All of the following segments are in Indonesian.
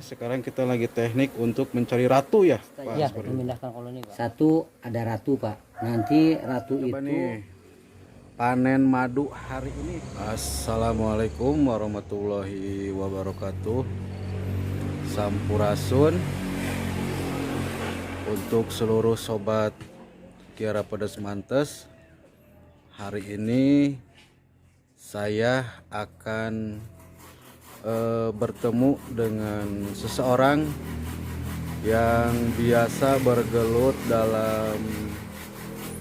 sekarang kita lagi teknik untuk mencari ratu ya, Pak? Iya, Seperti itu. memindahkan koloni, Pak. Satu ada ratu, Pak. Nanti ratu Coba itu nih panen madu hari ini. Assalamualaikum warahmatullahi wabarakatuh. Sampurasun untuk seluruh sobat Kiara Pedas Mantes. Hari ini saya akan bertemu dengan seseorang yang biasa bergelut dalam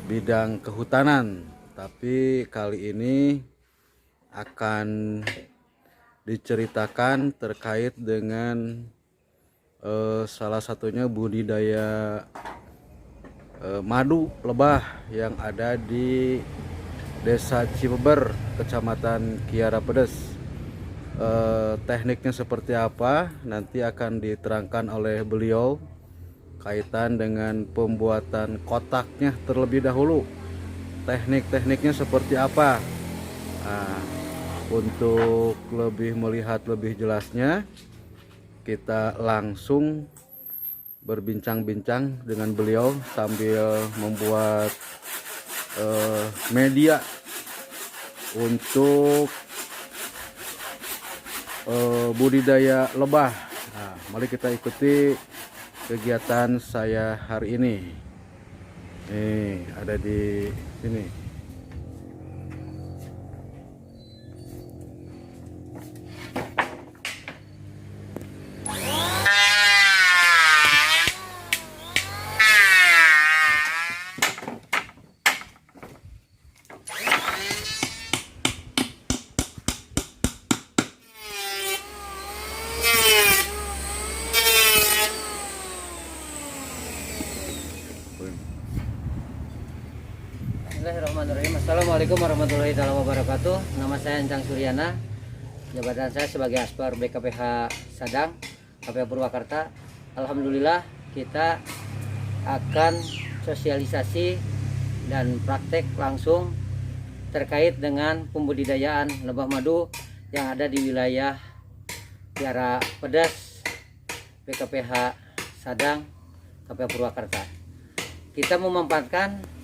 bidang kehutanan, tapi kali ini akan diceritakan terkait dengan salah satunya budidaya madu lebah yang ada di Desa Cibeber, Kecamatan Kiara Pedas. Tekniknya seperti apa nanti akan diterangkan oleh beliau kaitan dengan pembuatan kotaknya terlebih dahulu. Teknik-tekniknya seperti apa? Nah, untuk lebih melihat lebih jelasnya, kita langsung berbincang-bincang dengan beliau sambil membuat media untuk budidaya lebah. Nah, mari kita ikuti kegiatan saya hari ini. Nih, ada di sini. Bismillahirrahmanirrahim. Assalamualaikum warahmatullahi wabarakatuh. Nama saya Encang Suryana. Jabatan saya sebagai Aspar BKPH Sadang, KPH Purwakarta. Alhamdulillah kita akan sosialisasi dan praktek langsung terkait dengan pembudidayaan lebah madu yang ada di wilayah Kiara Pedas, BKPH Sadang, KPH Purwakarta. Kita memanfaatkan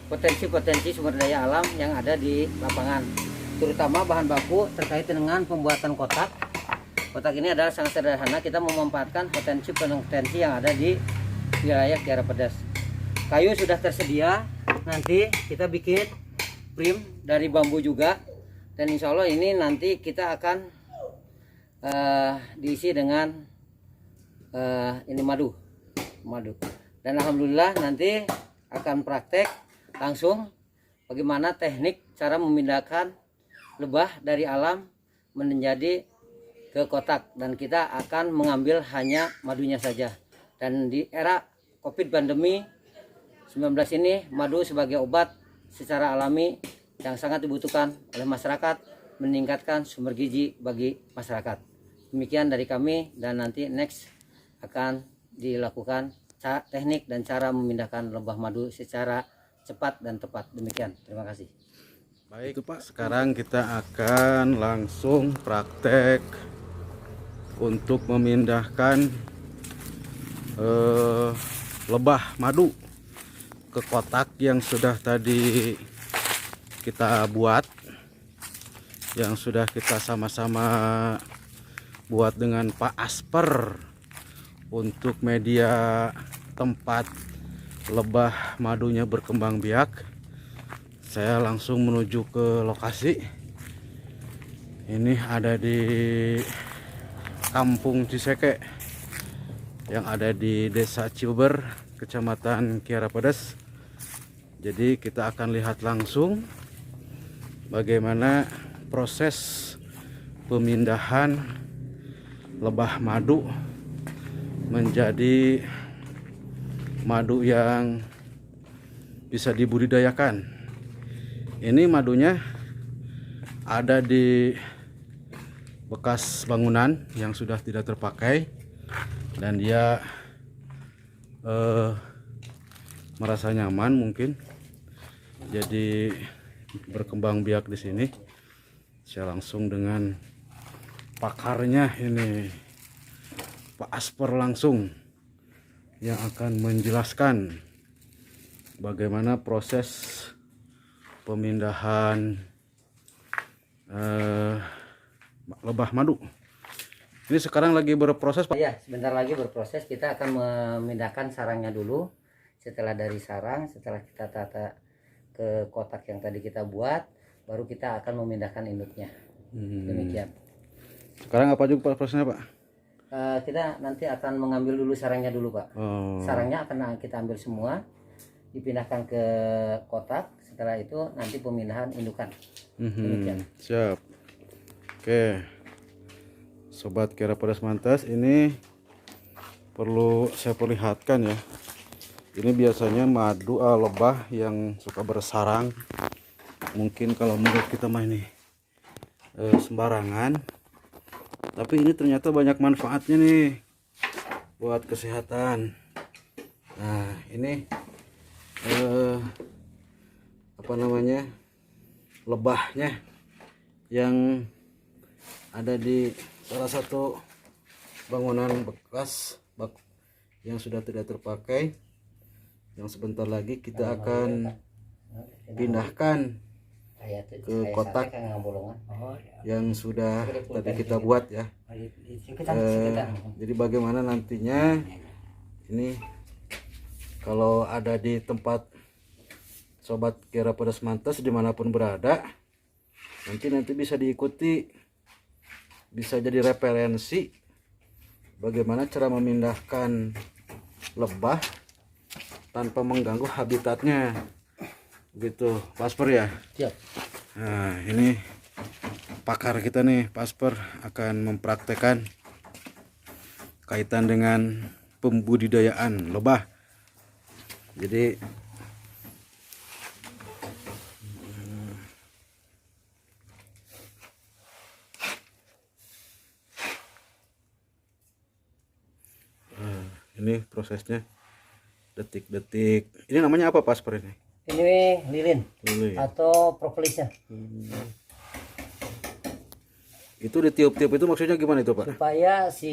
potensi-potensi sumber daya alam yang ada di lapangan, terutama bahan baku terkait dengan pembuatan kotak. Kotak ini adalah sangat sederhana. Kita memanfaatkan potensi-potensi yang ada di wilayah Kiara Pedas. Kayu sudah tersedia, nanti kita bikin frame dari bambu juga, dan insya Allah ini nanti kita akan diisi dengan ini madu, dan alhamdulillah nanti akan praktek langsung bagaimana teknik cara memindahkan lebah dari alam menjadi ke kotak, dan kita akan mengambil hanya madunya saja. Dan di era Covid pandemi 19 ini, madu sebagai obat secara alami yang sangat dibutuhkan oleh masyarakat, meningkatkan sumber gizi bagi masyarakat. Demikian dari kami, dan nanti next akan dilakukan teknik dan cara memindahkan lebah madu secara cepat dan tepat. Demikian, terima kasih. Baik, itu Pak. Sekarang kita akan langsung praktek untuk memindahkan lebah madu ke kotak yang sudah tadi kita buat, yang sudah kita sama-sama buat dengan Pak Asper untuk media tempat lebah madunya berkembang biak. Saya langsung menuju ke lokasi. Ini ada di Kampung Ciseke yang ada di Desa Cibeber, Kecamatan Kiara Pedas. Jadi kita akan lihat langsung bagaimana proses pemindahan lebah madu menjadi madu yang bisa dibudidayakan. Ini madunya ada di bekas bangunan yang sudah tidak terpakai, dan dia merasa nyaman mungkin, jadi berkembang biak di sini. Saya langsung dengan pakarnya ini, Pak Asper langsung yang akan menjelaskan bagaimana proses pemindahan lebah madu. Ini sekarang lagi berproses, Pak. Ya, sebentar lagi berproses. Kita akan memindahkan sarangnya dulu. Setelah dari sarang, setelah kita tata ke kotak yang tadi kita buat, baru kita akan memindahkan induknya. Demikian. Sekarang apa juga prosesnya, Pak? Kita nanti akan mengambil dulu sarangnya dulu, Pak. Sarangnya akan kita ambil semua, dipindahkan ke kotak. Setelah itu nanti pemindahan indukan. Demikian. Siap. Oke, Sobat Kiara Pedas Mantas, ini perlu saya perlihatkan ya. Ini biasanya madu lebah yang suka bersarang. Mungkin kalau menurut kita mah ini sembarangan, tapi ini ternyata banyak manfaatnya nih buat kesehatan. Nah, ini apa namanya, lebahnya yang ada di salah satu bangunan bekas yang sudah tidak terpakai, yang sebentar lagi kita akan pindahkan ke kotak yang sudah tadi kita buat ya. Jadi bagaimana nantinya ini kalau ada di tempat Sobat Kiara Pedas Mantas dimanapun berada, nanti bisa diikuti, bisa jadi referensi bagaimana cara memindahkan lebah tanpa mengganggu habitatnya, gitu, Pak Asper ya. Siap. Nah, ini pakar kita nih, Pak Asper, akan mempraktekkan kaitan dengan pembudidayaan lebah. Jadi ini prosesnya detik-detik. Ini namanya apa, Pak Asper ini? Ini lilin atau propolisnya. Itu ditiup-tiup itu maksudnya gimana itu, Pak? Supaya si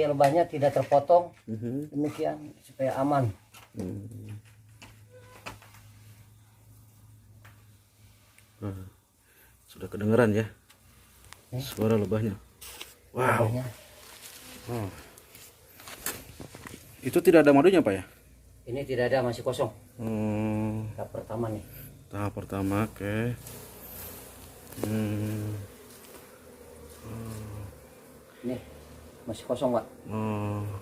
lebahnya tidak terpotong. Demikian supaya aman. Sudah kedengeran ya suara lebahnya. Wow. Lebahnya. Oh. Itu tidak ada madunya, Pak ya? Ini tidak ada, masih kosong. Tahap pertama nih. Tahap pertama, oke. Ini masih kosong, Pak.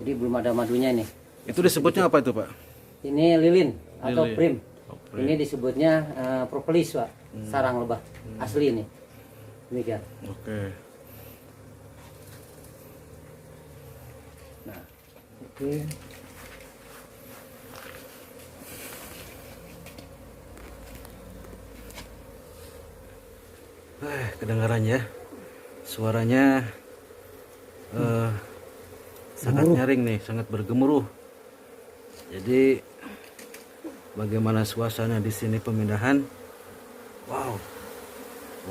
Jadi belum ada madunya ini. Itu disebutnya apa itu, Pak? Ini lilin atau Lilin. prim. Ini disebutnya propolis, Pak. Sarang lebah asli ini. Demikian. Oke. Nah, oke. Kedengaran ya suaranya, sangat nyaring nih, sangat bergemuruh. Jadi bagaimana suasana di sini pemindahan? Wow,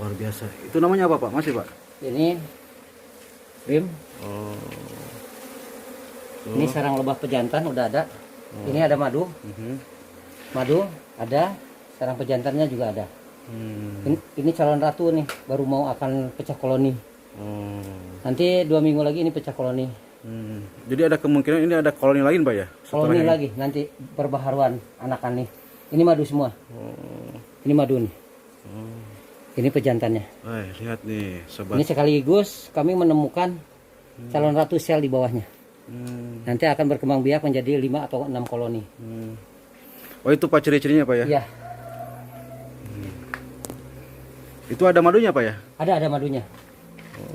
luar biasa. Itu namanya apa, Pak? Masih, Pak? Ini prim. Ini sarang lebah pejantan udah ada. Ini ada madu. Madu ada, sarang pejantannya juga ada. Ini calon ratu nih, baru mau akan pecah koloni. Nanti 2 minggu lagi ini pecah koloni. Jadi ada kemungkinan ini ada koloni lain, Pak ya? Koloni lagi, nanti perbaharuan anakan nih. Ini madu semua. Ini madu nih. Ini pejantannya. Lihat nih, sobat. Ini sekaligus kami menemukan calon ratu sel di bawahnya. Nanti akan berkembang biak menjadi 5 atau 6 koloni. Oh, itu Pak ciri-cirinya, Pak ya? Iya. Itu ada madunya, Pak ya? Ada madunya.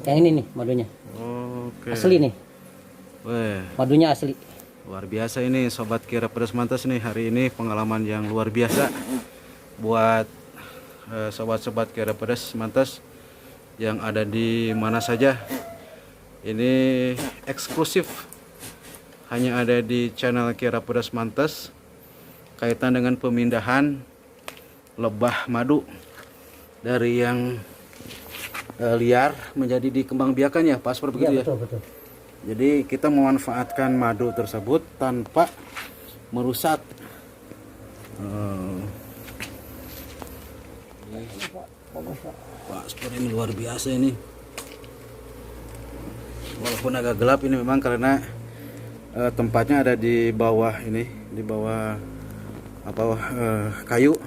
Yang ini nih madunya. Oke. Asli nih. Madunya asli. Luar biasa ini Sobat Kiara Pedas Mantas nih, hari ini pengalaman yang luar biasa buat sobat-sobat Kiara Pedas Mantas yang ada di mana saja. Ini eksklusif, hanya ada di channel Kiara Pedas Mantas, kaitan dengan pemindahan lebah madu dari yang liar menjadi dikembangbiakan ya, Pak Asper, begitu ya? Betul. Jadi kita memanfaatkan madu tersebut tanpa merusak. Pak Aspar ini luar biasa ini. Walaupun agak gelap ini memang karena tempatnya ada di bawah ini, di bawah kayu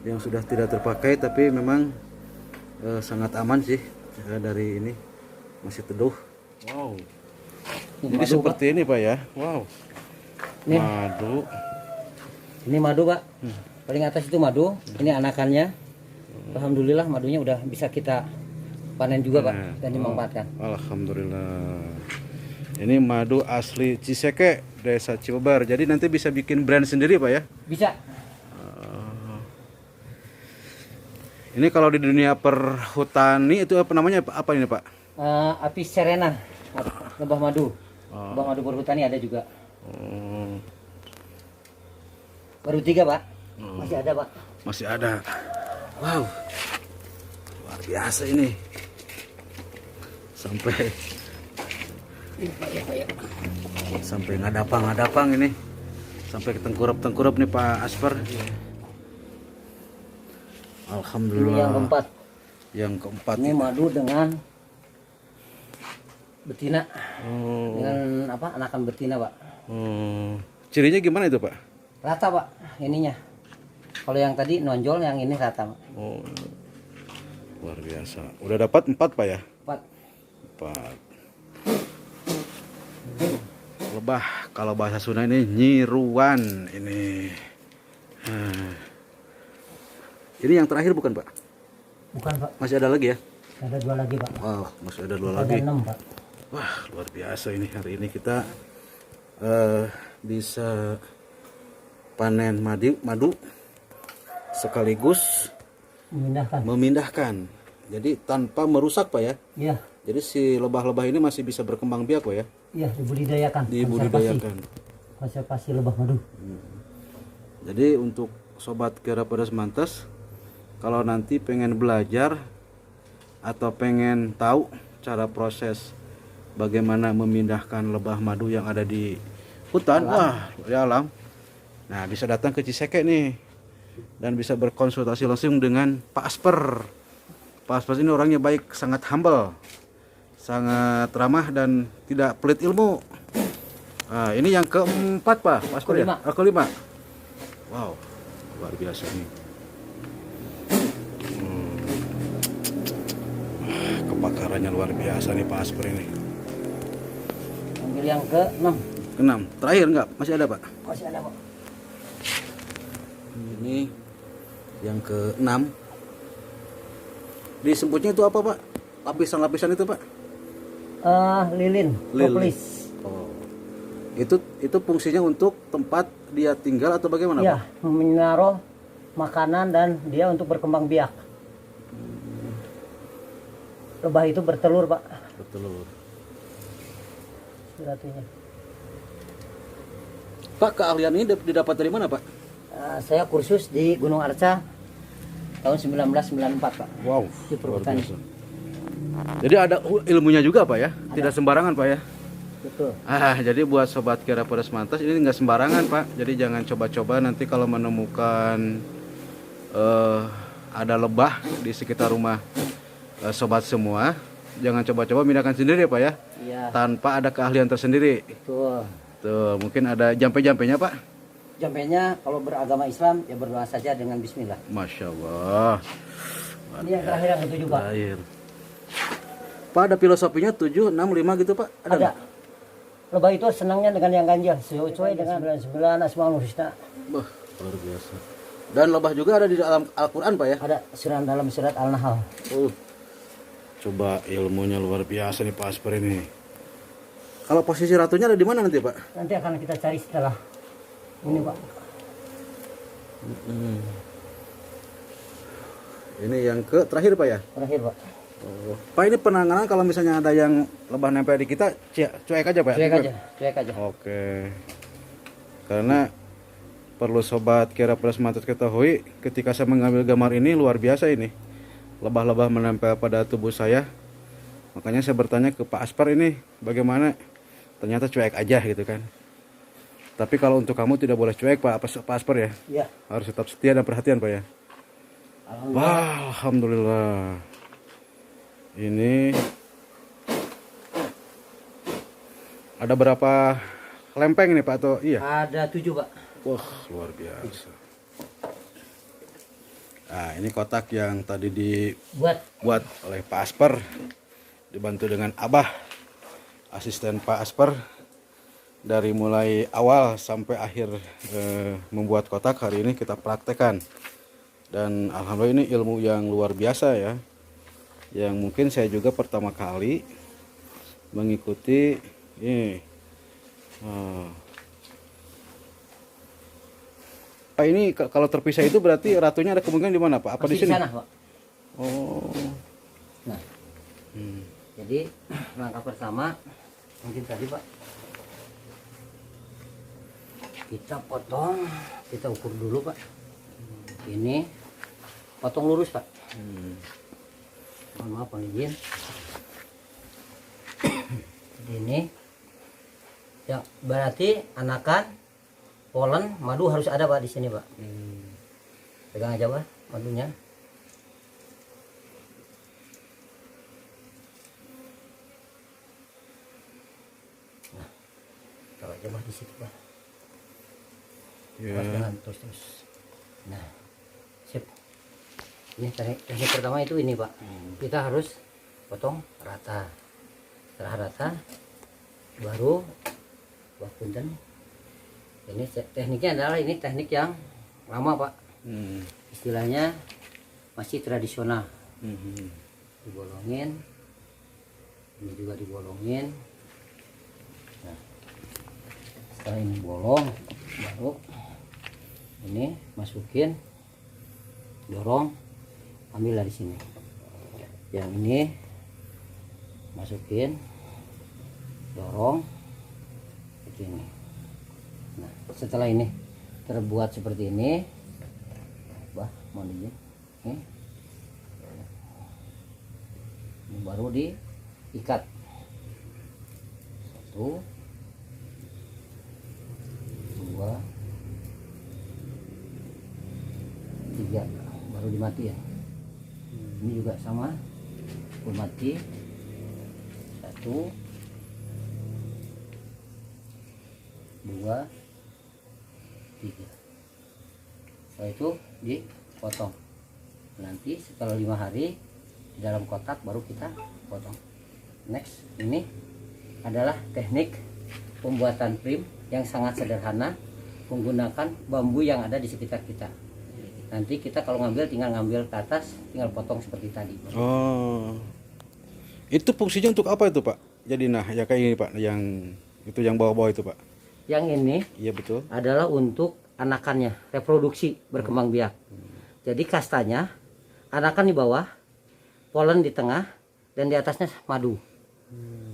yang sudah tidak terpakai, tapi memang sangat aman sih dari ini, masih teduh. Wow. Jadi Madu, seperti ini Pak ya. Wow. Nih. Madu. Ini madu Pak. Paling atas itu madu. Ini anakannya. Alhamdulillah madunya udah bisa kita panen juga Pak dan dimanfaatkan. Alhamdulillah. Ini madu asli Ciseke, Desa Cilebar. Jadi nanti bisa bikin brand sendiri Pak ya? Bisa. Ini kalau di dunia perhutani itu apa namanya, apa ini Pak? Apis serena, lebah madu. Lebah madu perhutani ada juga. Baru 3 Pak. Masih ada Pak. Masih ada. Wow. Luar biasa ini. Sampai ngadapang ini. Sampai ke tengkurap nih Pak Aspar. Alhamdulillah. Ini yang keempat. Yang keempat. Ini madu dengan betina. Dengan anakan betina Pak. Cirinya gimana itu Pak? Rata Pak ininya. Kalau yang tadi nonjol, yang ini rata Pak. Luar biasa. Udah dapat 4 Pak ya? 4. 4. Lebah, kalau bahasa Sunda ini nyiruan ini. Ini yang terakhir bukan Pak? Bukan Pak. Masih ada lagi ya? Ada 2 lagi Pak. Wow, masih ada 2 Ada lagi. 6 Pak. Wah, luar biasa ini. Hari ini kita bisa panen madu sekaligus memindahkan. Jadi tanpa merusak Pak ya? Iya. Jadi si lebah-lebah ini masih bisa berkembang biak Pak ya? Iya, dibudidayakan. Dibudidayakan. Konservasi lebah madu. Jadi untuk sobat Kera Pedas Mantas, kalau nanti pengen belajar atau pengen tahu cara proses bagaimana memindahkan lebah madu yang ada di hutan, di alam, nah bisa datang ke Ciseke nih dan bisa berkonsultasi langsung dengan Pak Aspar. Pak Aspar ini orangnya baik, sangat humble, sangat ramah dan tidak pelit ilmu. Nah, ini yang keempat Pak Aspar ya? Kelima. Wow, luar biasa nih. Kepakarannya luar biasa nih Pak Aspar ini. Ambil yang ke-6. Ke-6. Terakhir enggak? Masih ada Pak? Masih ada Pak. Ini yang ke-6. Disebutnya itu apa Pak? Lapisan-lapisan itu Pak? Lilin. Propolis. Oh. Itu fungsinya untuk tempat dia tinggal atau bagaimana Iya, Pak? menaruh makanan dan dia untuk berkembang biak. Lebah itu bertelur Pak. Bertelur. Ratunya. Pak, keahlian ini didapat dari mana Pak? Saya kursus di Gunung Arca tahun 1994 Pak. Wow, Di perhutani. Jadi ada ilmunya juga Pak ya? Tidak sembarangan Pak ya? Betul. Jadi buat sobat Kera Pedas Mantas ini nggak sembarangan Pak. Jadi jangan coba-coba nanti kalau menemukan ada lebah di sekitar rumah sobat semua, jangan coba-coba pindahkan sendiri Pak ya? Iya. Tanpa ada keahlian tersendiri. Betul. Tuh, mungkin ada jampe-jampenya Pak? Jampenya kalau beragama Islam ya berdoa saja dengan bismillah. Masya Allah. Ini yang terakhir yang ke-7 Pak. Terakhir. Pak, ada filosofinya 7, 6, 5 gitu Pak? Ada. nggak? Lebah itu senangnya dengan yang ganjil, sesuai dengan 99 Asmaul Husna. Bah, luar biasa. Dan lebah juga ada di dalam Al-Quran Pak ya? Ada surat dalam surat Al-Nahl. Coba ilmunya luar biasa nih Pak Aspar ini. Kalau posisi ratunya ada di mana nanti Pak? Nanti akan kita cari setelah ini Pak. Ini yang ke terakhir Pak ya? Terakhir Pak. Pak, ini penanganan kalau misalnya ada yang lebah nempel di kita, cuek aja Pak? Cuek aja. Oke. Karena perlu sobat Kera Pedas Mantas ketahui, ketika saya mengambil gambar ini luar biasa ini. Lebah-lebah menempel pada tubuh saya. Makanya saya bertanya ke Pak Aspar ini, bagaimana ternyata cuek aja gitu kan. Tapi kalau untuk kamu tidak boleh cuek Pak Asper ya. Iya. Harus tetap setia dan perhatian Pak ya. Alhamdulillah. Wah, alhamdulillah. Ini ada berapa lempeng nih Pak atau iya? Ada 7 Pak. Wah, luar biasa. Nah, ini kotak yang tadi dibuat oleh Pak Asper, dibantu dengan Abah, asisten Pak Asper. Dari mulai awal sampai akhir membuat kotak hari ini kita praktekkan. Dan alhamdulillah ini ilmu yang luar biasa ya. Yang mungkin saya juga pertama kali mengikuti ini. Pak, ini kalau terpisah itu berarti ratunya ada kemungkinan di mana Pak? Apa di Masih sini? sana, Pak. Oh. Nah. Jadi langkah pertama mungkin tadi Pak. Kita potong, kita ukur dulu Pak. Ini potong lurus Pak. Mohon maaf Pak izin. Ini ya berarti anakan polen madu harus ada Pak di sini Pak. Pegang aja Pak madunya. Nah, taruh aja Pak di situ Pak. Ya. Terus. Nah, sip. Ini teknik pertama itu ini Pak. Kita harus potong rata. Setelah rata, baru buat punten. Ini tekniknya adalah ini teknik yang lama Pak. Istilahnya masih tradisional. Dibolongin, ini juga dibolongin. Nah, setelah ini bolong, baru ini masukin, dorong, ambil dari sini. Yang ini masukin, dorong, begini. Nah, setelah ini terbuat seperti ini, mau ini baru diikat. 1, 2, 3, baru dimati ya. Ini juga sama, pun mati. 1, 2, 3. Setelah itu dipotong. Nanti setelah 5 hari di dalam kotak baru kita potong. Next, ini adalah teknik pembuatan prim yang sangat sederhana, menggunakan bambu yang ada di sekitar kita. Nanti kita kalau ngambil tinggal ngambil ke atas, tinggal potong seperti tadi. Oh. Itu fungsinya untuk apa itu Pak? Jadi nah ya kayak ini Pak, yang itu yang bawah-bawah itu Pak. Yang ini Iya betul. adalah untuk anakannya, reproduksi, berkembang biak. Jadi kastanya, anakan di bawah, polen di tengah, dan di atasnya madu.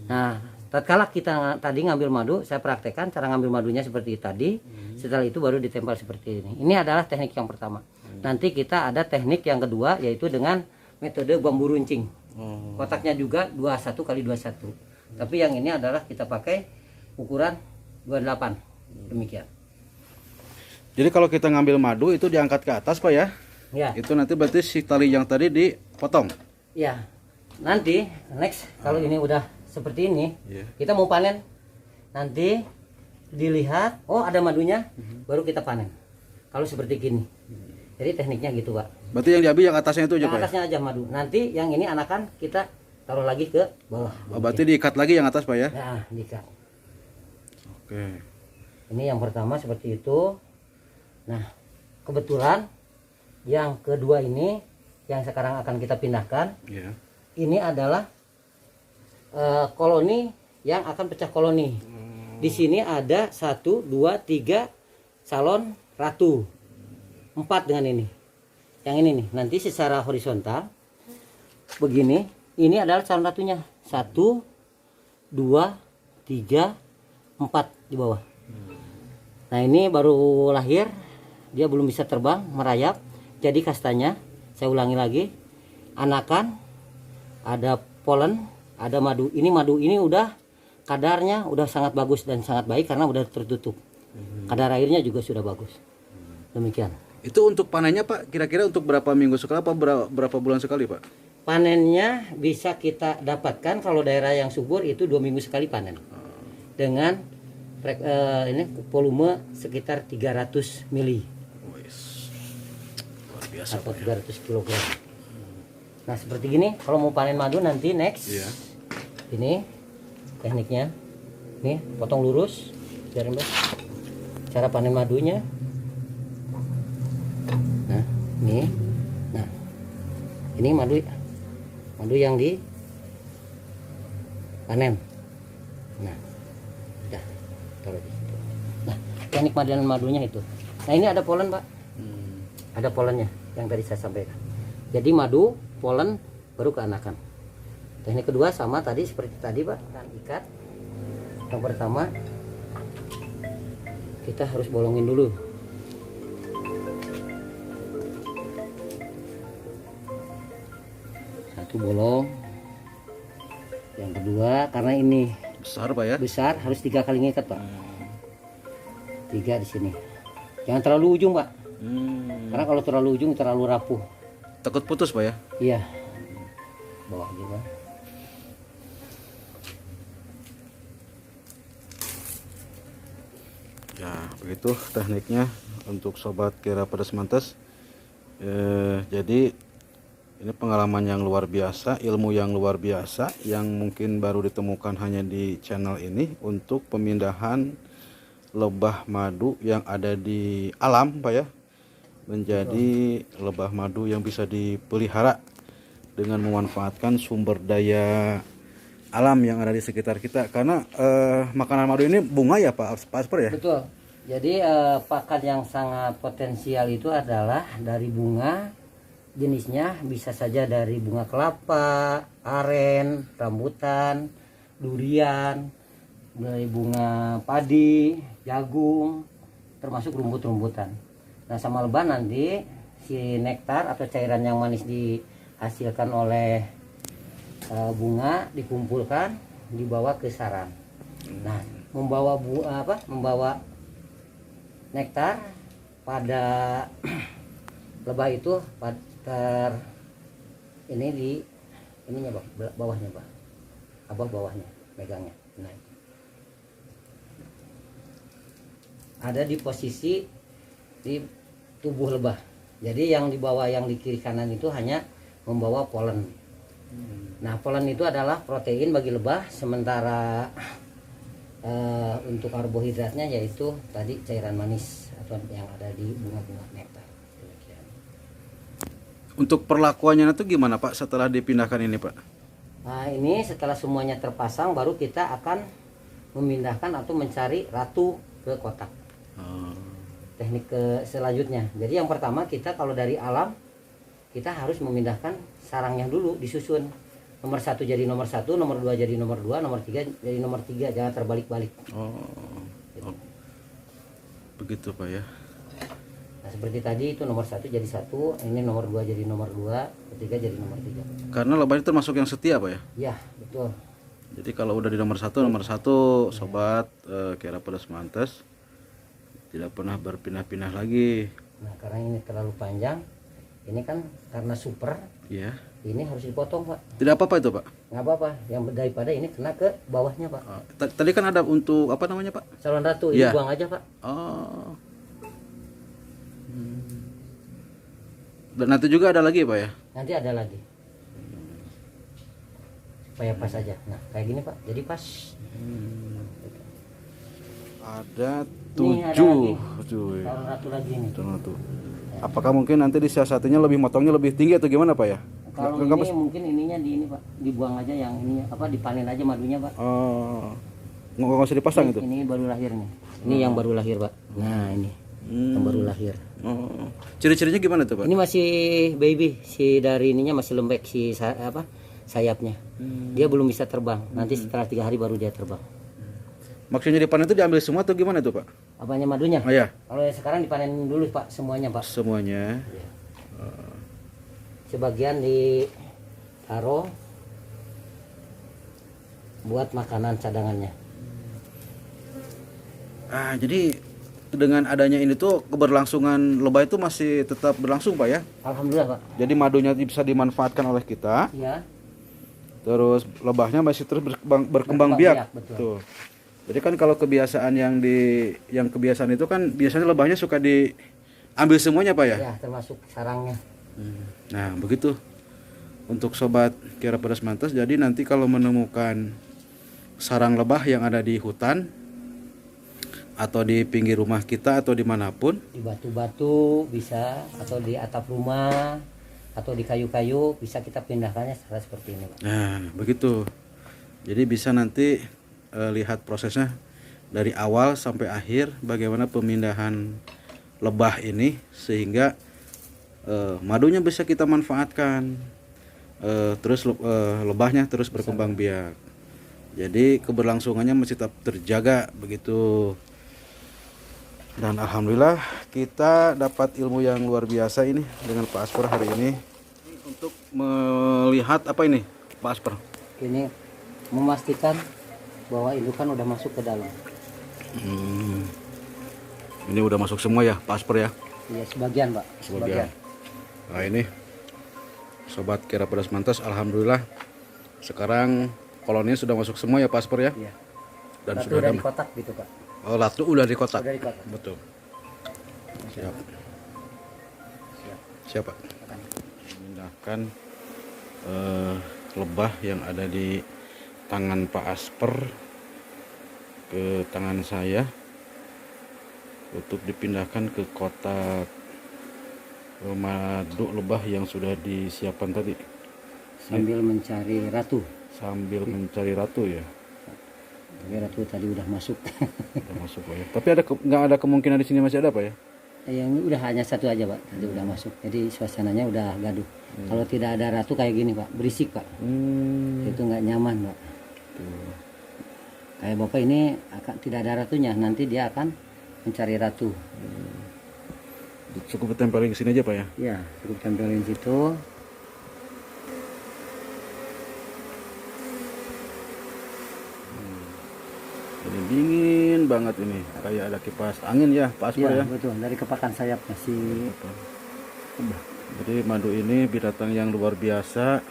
Nah, tatkala kita tadi ngambil madu, saya praktekkan cara ngambil madunya seperti tadi. Setelah itu baru ditempel seperti ini. Ini adalah teknik yang pertama. Nanti kita ada teknik yang kedua, yaitu dengan metode bambu runcing. Kotaknya juga 21 kali 21. Tapi yang ini adalah kita pakai ukuran 28. Demikian. Jadi kalau kita ngambil madu itu diangkat ke atas Pak ya? Ya. Itu nanti berarti si tali yang tadi dipotong. Ya. Nanti next kalau ini udah seperti ini, Yeah. kita mau panen. Nanti dilihat, oh ada madunya, baru kita panen. Kalau seperti gini. Jadi tekniknya gitu Pak. Berarti yang diambil yang atasnya itu aja Yang Pak ya? atasnya aja madu. Nanti yang ini anakan kita taruh lagi ke bawah. Oh, berarti diikat lagi yang atas Pak ya? Nah, diikat. Oke. Ini yang pertama seperti itu. Nah, kebetulan yang kedua ini yang sekarang akan kita pindahkan. Iya. Ini adalah koloni yang akan pecah koloni. Di sini ada 1, 2, 3 salon ratu. 4 dengan ini. Yang ini nih, nanti secara horizontal begini. Ini adalah calon ratunya. 1, 2, 3, 4 di bawah. Nah ini baru lahir, dia belum bisa terbang, merayap. Jadi kastanya, saya ulangi lagi, anakan, ada polen, ada madu. Ini madu ini udah kadarnya udah sangat bagus dan sangat baik karena udah tertutup. Kadar airnya juga sudah bagus. Demikian. Itu untuk panennya Pak, kira-kira untuk berapa minggu sekali apa berapa bulan sekali Pak? Panennya bisa kita dapatkan kalau daerah yang subur itu 2 minggu sekali panen. Dengan ini volume sekitar 300 mili Wis, luar biasa atau Pak ya. 300 kg. Nah seperti gini, kalau mau panen madu nanti next. Iya. Ini tekniknya. Nih, potong lurus. Biarin Bos. Cara panen madunya. Nah, ini. Nah. Ini madu yang di panen. Nah. Udah. Taruh di situ. Nah, teknik panen madunya itu. Nah, ini ada polen, Pak. Ada polennya yang tadi saya sampaikan. Jadi madu, polen baru keanakan. Teknik kedua sama tadi seperti tadi Pak, dan ikat. Yang pertama kita harus bolongin dulu. Satu bolong. Yang kedua karena ini Besar Pak ya. besar harus 3 kali ngikat Pak. 3 di sini. Jangan terlalu ujung Pak. Karena kalau terlalu ujung terlalu rapuh. Takut putus Pak ya. Iya. Bawa juga. Ya, begitu tekniknya untuk sobat kira pedas mantes. Jadi ini pengalaman yang luar biasa, ilmu yang luar biasa yang mungkin baru ditemukan hanya di channel ini untuk pemindahan lebah madu yang ada di alam, Pak ya, menjadi lebah madu yang bisa dipelihara dengan memanfaatkan sumber daya alam yang ada di sekitar kita. Karena makanan madu ini bunga ya Pak Asper ya. Betul. Jadi pakan yang sangat potensial itu adalah dari bunga. Jenisnya bisa saja dari bunga kelapa, aren, rambutan, durian, dari bunga padi, jagung, termasuk rumput-rumputan. Nah sama lebah nanti si nektar atau cairan yang manis dihasilkan oleh bunga dikumpulkan dibawa ke sarang. Nah membawa membawa nektar pada lebah itu ini di ininya Bang, bawahnya Bang, bawahnya megangnya. Nah, ada di posisi di tubuh lebah. Jadi yang di bawah, yang di kiri kanan itu hanya membawa polen. Nah polen itu adalah protein bagi lebah, sementara untuk karbohidratnya yaitu tadi cairan manis atau yang ada di bunga-bunga nektar. Untuk perlakuannya itu gimana Pak setelah dipindahkan ini Pak? Nah ini setelah semuanya terpasang baru kita akan memindahkan atau mencari ratu ke kotak. Teknik selanjutnya. Jadi yang pertama kita kalau dari alam kita harus memindahkan sarangnya dulu, disusun. Nomor 1 jadi nomor 1, nomor 2 jadi nomor 2, nomor 3 jadi nomor 3, jangan terbalik-balik. Oh. Begitu Pak ya. Nah seperti tadi itu nomor 1 jadi 1, ini nomor 2 jadi nomor 2, ketiga jadi nomor 3. Karena lebah itu termasuk yang setia Pak ya? Ya betul. Jadi kalau udah di nomor 1 sobat kira pedas mantes tidak pernah berpindah-pindah lagi. Nah karena ini terlalu panjang, ini kan karena super, Iya. ini harus dipotong Pak. Tidak apa-apa itu Pak? Nggak apa-apa, yang daripada ini kena ke bawahnya Pak. Tadi kan ada untuk apa namanya Pak? Calon ratu, ini Iya. buang aja Pak. Oh. Dan nanti juga ada lagi Pak ya? Nanti ada lagi. Supaya pas aja. Nah kayak gini Pak, jadi pas. Ada Nih, ada 7. lagi. Cuy. Calon ratu lagi nih. Apakah mungkin nanti disiasatinya lebih motongnya lebih tinggi atau gimana Pak ya? Kalau Nggak- ini mungkin ininya di ini Pak, dibuang aja yang ininya, dipanen aja madunya Pak. Oh. Nggak usah dipasang itu? Ini baru lahir nih. Ini yang baru lahir Pak. Nah ini yang baru lahir. Oh. Ciri-cirinya gimana tuh Pak? Ini masih baby, si dari ininya masih lembek si sayapnya. Dia belum bisa terbang. Nanti setelah 3 hari baru dia terbang. Maksudnya dipanen itu diambil semua atau gimana tuh Pak? Apanya madunya? Oh ya, Kalau yang sekarang dipanen dulu Pak, semuanya Pak. semuanya. Sebagian ditaruh buat makanan cadangannya. Jadi dengan adanya ini tuh keberlangsungan lebah itu masih tetap berlangsung Pak ya? Alhamdulillah Pak. Jadi madunya bisa dimanfaatkan oleh kita, Iya. terus lebahnya masih terus berkembang biak. Betul. Tuh. Jadi kan kalau kebiasaan yang kebiasaan itu kan biasanya lebahnya suka diambil semuanya Pak ya? Ya, termasuk sarangnya. Nah begitu untuk sobat Kiara Pedas Mantas. Jadi nanti kalau menemukan sarang lebah yang ada di hutan atau di pinggir rumah kita atau dimanapun, Di batu-batu bisa, atau di atap rumah, atau di kayu-kayu, bisa kita pindahkannya secara seperti ini Pak. nah begitu. Jadi bisa nanti lihat prosesnya dari awal sampai akhir bagaimana pemindahan lebah ini sehingga madunya bisa kita manfaatkan, terus lebahnya terus berkembang biak. Jadi keberlangsungannya masih tetap terjaga begitu. Dan alhamdulillah kita dapat ilmu yang luar biasa ini dengan Pak Asper hari ini untuk melihat apa ini Pak Asper? Ini memastikan bahwa indukan udah masuk ke dalam. Ini udah masuk semua ya Pak Asper ya? Iya, sebagian Pak. Sebagian. Nah ini sobat Kiara Pedas Mantas, alhamdulillah sekarang koloninya sudah masuk semua ya Pak Asper ya? Iya. Dan Satu sudah udah ada di kotak gitu Pak. oh, latu udah di kotak. Udah di kotak. Betul. Siap. Siap. Siap Pak. Memindahkan lebah yang ada di tangan Pak Asper ke tangan saya untuk dipindahkan ke kotak madu lebah yang sudah disiapkan tadi Sambil mencari ratu. sambil mencari ratu ya. Tapi ratu tadi udah masuk. Udah masuk Pak ya. Tapi nggak ada kemungkinan di sini masih ada Pak ya? Yang ini udah hanya satu aja Pak, tadi udah masuk. Jadi suasananya udah gaduh. Kalau tidak ada ratu kayak gini Pak, berisik Pak. Itu nggak nyaman Pak. Tuh. Kayak Bapak ini akan tidak ada ratunya, nanti dia akan mencari ratu. Cukup tempelin ke sini aja Pak ya. Ya, cukup tempelin situ. Ini dingin banget ini, kayak ada kipas angin ya Pak Asper Ya, ya. betul. Dari kepakan sayap masih. Jadi madu ini binatang yang luar biasa.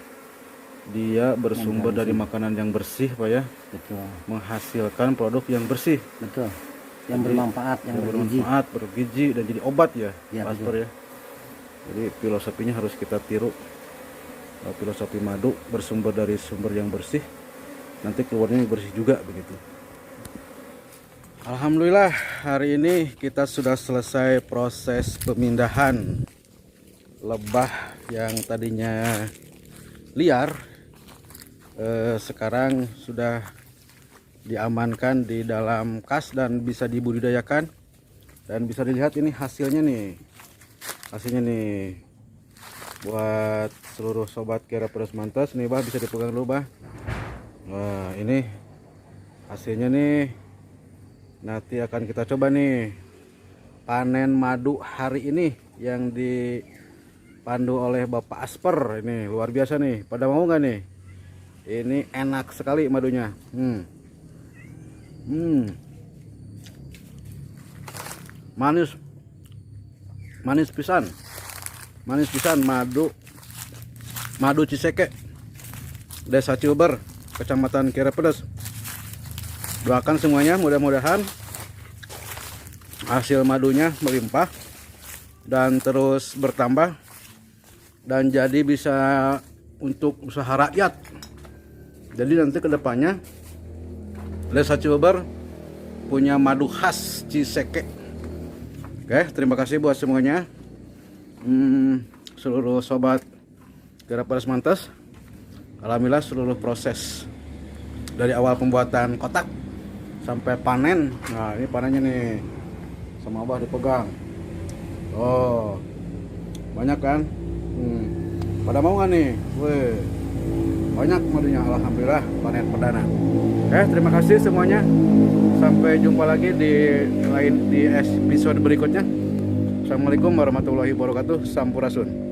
Dia bersumber dari makanan yang bersih Pak ya, Betul, menghasilkan produk yang bersih, betul. Yang bermanfaat, yang bergizi. bermanfaat, bergizi dan jadi obat ya, Ya, Pak Asper ya. Jadi filosofinya harus kita tiru. Filosofi madu bersumber dari sumber yang bersih, nanti keluarnya bersih juga begitu. Alhamdulillah hari ini kita sudah selesai proses pemindahan lebah yang tadinya liar, sekarang sudah diamankan di dalam kas dan bisa dibudidayakan. Dan bisa dilihat ini hasilnya nih, buat seluruh sobat Kiara Pedas Mantas nih Bah, bisa dipegang dulu Bah. Wah ini hasilnya nih. Nanti akan kita coba nih panen madu hari ini yang dipandu oleh Bapak Asper. Ini luar biasa nih. Pada mau nggak nih? Ini enak sekali madunya. Manis, manis pisan madu Ciseke, Desa Ciuber, Kecamatan Kiara Pedas. Doakan semuanya, mudah-mudahan hasil madunya melimpah dan terus bertambah dan jadi bisa untuk usaha rakyat. Jadi nanti kedepannya Desa Ciuber punya madu khas Ciseke. Oke, terima kasih buat semuanya, seluruh sobat Kiara Pedas Mantas. Alhamdulillah seluruh proses dari awal pembuatan kotak sampai panen. Nah ini panennya nih, sama Abah dipegang. Oh banyak kan? Pada mau nggak nih? Wih, banyak madunya. Alhamdulillah panen perdana. Oke, terima kasih semuanya. Sampai jumpa lagi di episode berikutnya. Assalamualaikum warahmatullahi wabarakatuh. Sampurasun.